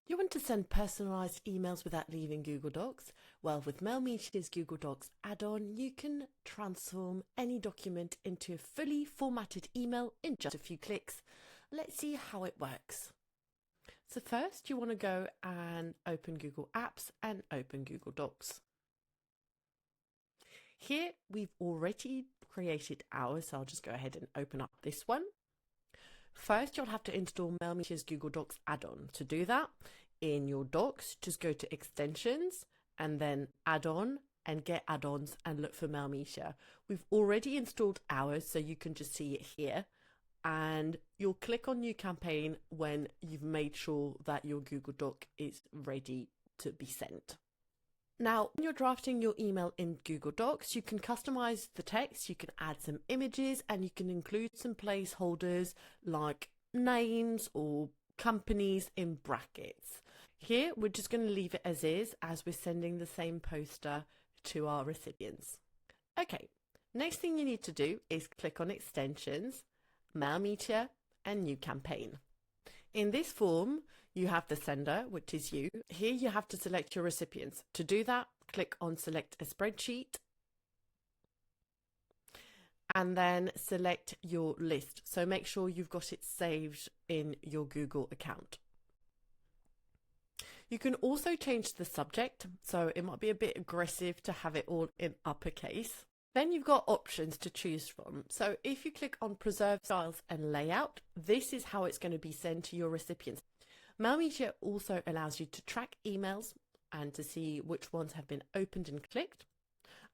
You want to send personalized emails without leaving Google Docs? Well, with Mailmetia's Google Docs add-on, you can transform any document into a fully formatted email in just a few clicks. Let's see how it works. So first, you want to go and open Google Apps and open Google Docs. Here, we've already created ours, so I'll just go ahead and open up this one. First, you'll have to install Mailmetia's Google Docs add-on. To do that, in your docs, just go to extensions and then add-on and get add-ons and look for Mailmetia. We've already installed ours, so you can just see it here. And you'll click on new campaign when you've made sure that your Google Doc is ready to be sent. Now, when you're drafting your email in Google Docs, you can customize the text, you can add some images, and you can include some placeholders like names or companies in brackets. Here, we're just going to leave it as is, as we're sending the same poster to our recipients. Okay, next thing you need to do is click on Extensions, Mailmetia, and New Campaign. In this form, you have the sender, which is you. Here you have to select your recipients. To do that, click on Select a Spreadsheet and then select your list. So make sure you've got it saved in your Google account. You can also change the subject, so it might be a bit aggressive to have it all in uppercase. Then you've got options to choose from. So if you click on Preserve Styles and Layout, this is how it's going to be sent to your recipients. Mailmetia also allows you to track emails and to see which ones have been opened and clicked.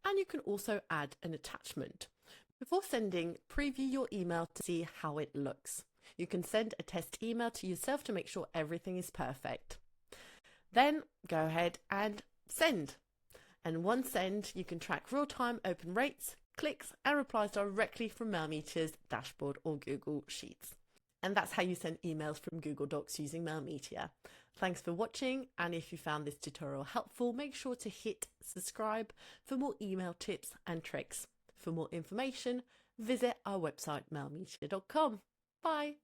And you can also add an attachment. Before sending, preview your email to see how it looks. You can send a test email to yourself to make sure everything is perfect. Then go ahead and send. And once sent, you can track real-time open rates, clicks, and replies directly from Mailmetia's dashboard or Google Sheets. And that's how you send emails from Google Docs using Mailmetia. Thanks for watching, and if you found this tutorial helpful, make sure to hit subscribe for more email tips and tricks. For more information, visit our website mailmetia.com. Bye!